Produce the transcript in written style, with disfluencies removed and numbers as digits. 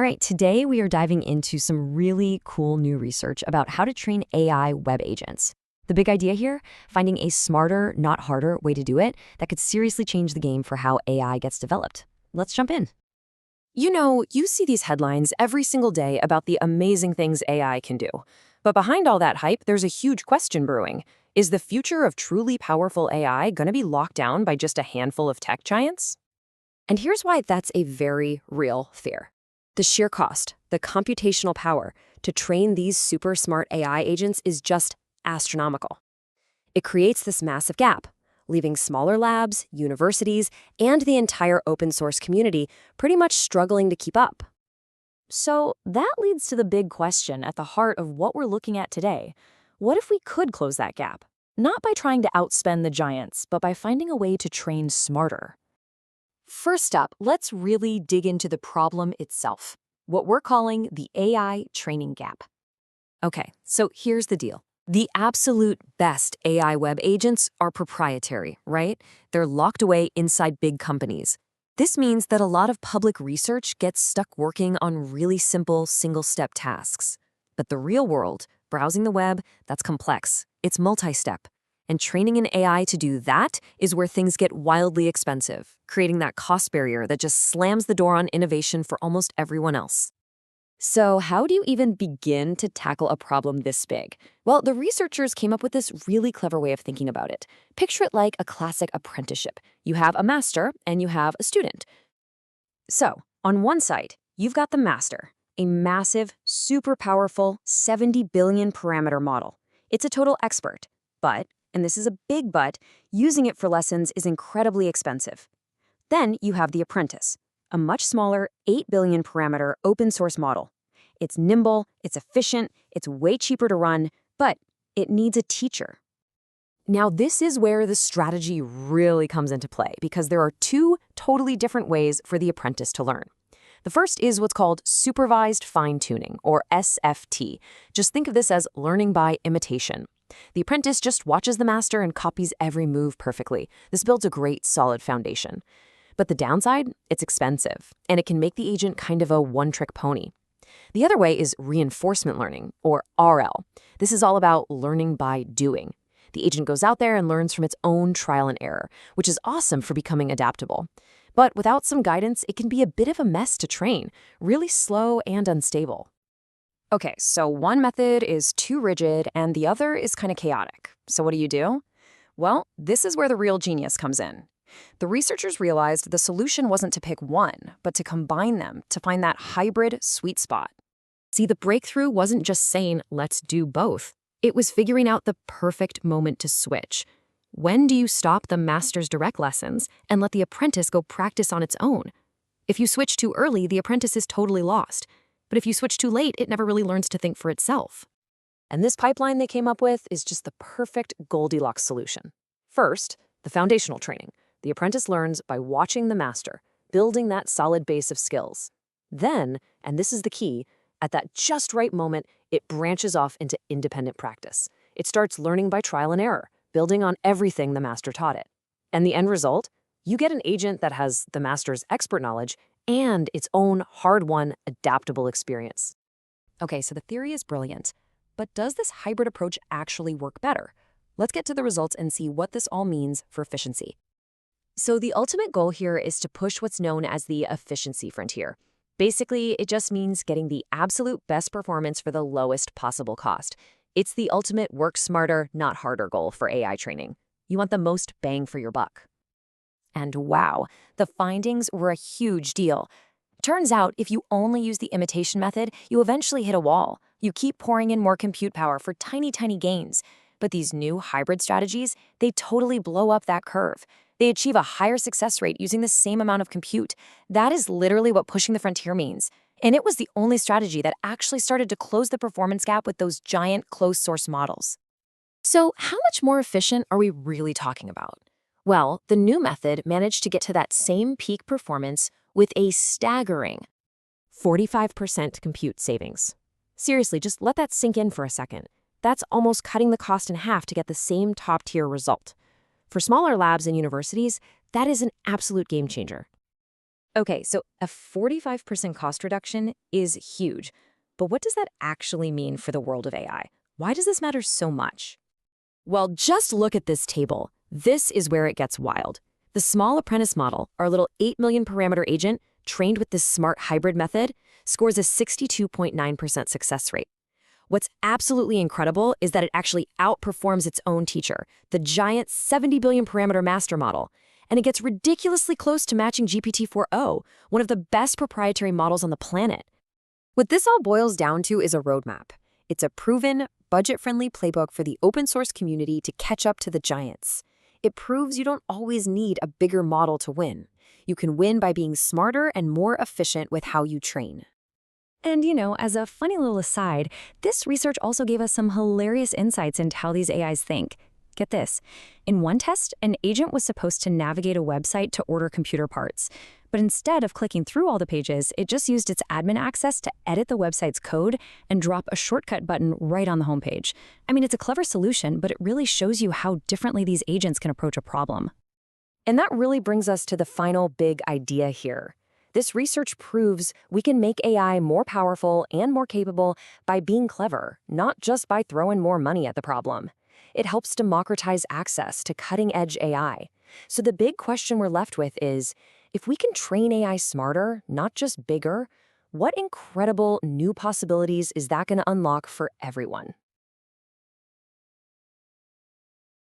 right, today we are diving into some really cool new research about how to train AI web agents. The big idea here? Finding a smarter, not harder way to do it that could seriously change the game for how AI gets developed. Let's jump in. You know, you see these headlines every single day about the amazing things AI can do. But behind all that hype, there's a huge question brewing. Is the future of truly powerful AI going to be locked down by just a handful of tech giants? And here's why that's a very real fear. The sheer cost, the computational power to train these super smart AI agents is just astronomical. It creates this massive gap, leaving smaller labs, universities, and the entire open source community pretty much struggling to keep up. So that leads to the big question at the heart of what we're looking at today. What if we could close that gap? Not by trying to outspend the giants, but by finding a way to train smarter. First up, let's really dig into the problem itself, what we're calling the AI training gap. Okay, so here's the deal. The absolute best AI web agents are proprietary, right? They're locked away inside big companies. This means that a lot of public research gets stuck working on really simple single-step tasks. But the real world, browsing the web, that's complex. It's multi-step. And training an AI to do that is where things get wildly expensive, creating that cost barrier that just slams the door on innovation for almost everyone else. So how do you even begin to tackle a problem this big? Well, the researchers came up with this really clever way of thinking about it. Picture it like a classic apprenticeship. You have a master and you have a student. So, on one side, you've got the master, a massive, super powerful 70 billion parameter model. It's a total expert, but, and this is a big but, using it for lessons is incredibly expensive. Then you have the apprentice, a much smaller 8 billion parameter open source model. It's nimble, it's efficient, it's way cheaper to run, but it needs a teacher. Now, this is where the strategy really comes into play because there are two totally different ways for the apprentice to learn. The first is what's called supervised fine-tuning, or SFT. Just think of this as learning by imitation. The apprentice just watches the master and copies every move perfectly. This builds a great, solid foundation. But the downside? It's expensive, and it can make the agent kind of a one-trick pony. The other way is reinforcement learning, or RL. This is all about learning by doing. The agent goes out there and learns from its own trial and error, which is awesome for becoming adaptable. But without some guidance, it can be a bit of a mess to train, really slow and unstable. Okay, so one method is too rigid and the other is kind of chaotic. So what do? Well, this is where the real genius comes in. The researchers realized the solution wasn't to pick one, but to combine them to find that hybrid sweet spot. See, the breakthrough wasn't just saying, let's do both. It was figuring out the perfect moment to switch. When do you stop the master's direct lessons and let the apprentice go practice on its own? If you switch too early, the apprentice is totally lost. But if you switch too late, it never really learns to think for itself. And this pipeline they came up with is just the perfect Goldilocks solution. First, the foundational training. The apprentice learns by watching the master, building that solid base of skills. Then, and this is the key, at that just right moment, it branches off into independent practice. It starts learning by trial and error, building on everything the master taught it. And the end result? You get an agent that has the master's expert knowledge and its own hard-won, adaptable experience. Okay, so the theory is brilliant, but does this hybrid approach actually work better? Let's get to the results and see what this all means for efficiency. So the ultimate goal here is to push what's known as the efficiency frontier. Basically, it just means getting the absolute best performance for the lowest possible cost. It's the ultimate work smarter, not harder goal for AI training. You want the most bang for your buck. And wow, the findings were a huge deal. Turns out, if you only use the imitation method, you eventually hit a wall. You keep pouring in more compute power for tiny, tiny gains. But these new hybrid strategies, they totally blow up that curve. They achieve a higher success rate using the same amount of compute. That is literally what pushing the frontier means. And it was the only strategy that actually started to close the performance gap with those giant closed-source models. So how much more efficient are we really talking about? Well, the new method managed to get to that same peak performance with a staggering 45% compute savings. Seriously, just let that sink in for a second. That's almost cutting the cost in half to get the same top-tier result. For smaller labs and universities, that is an absolute game changer. Okay, so a 45% cost reduction is huge. But what does that actually mean for the world of AI? Why does this matter so much? Well, just look at this table. This is where it gets wild. The small apprentice model, our little 8 million parameter agent, trained with this smart hybrid method, scores a 62.9% success rate. What's absolutely incredible is that it actually outperforms its own teacher, the giant 70 billion parameter master model, and it gets ridiculously close to matching GPT-4o, one of the best proprietary models on the planet. What this all boils down to is a roadmap. It's a proven, budget-friendly playbook for the open source community to catch up to the giants. It proves you don't always need a bigger model to win. You can win by being smarter and more efficient with how you train. And, as a funny little aside, this research also gave us some hilarious insights into how these AIs think. Get this. In one test, an agent was supposed to navigate a website to order computer parts. But instead of clicking through all the pages, it just used its admin access to edit the website's code and drop a shortcut button right on the homepage. I mean, it's a clever solution, but it really shows you how differently these agents can approach a problem. And that really brings us to the final big idea here. This research proves we can make AI more powerful and more capable by being clever, not just by throwing more money at the problem. It helps democratize access to cutting-edge AI. So the big question we're left with is, if we can train AI smarter, not just bigger, what incredible new possibilities is that going to unlock for everyone?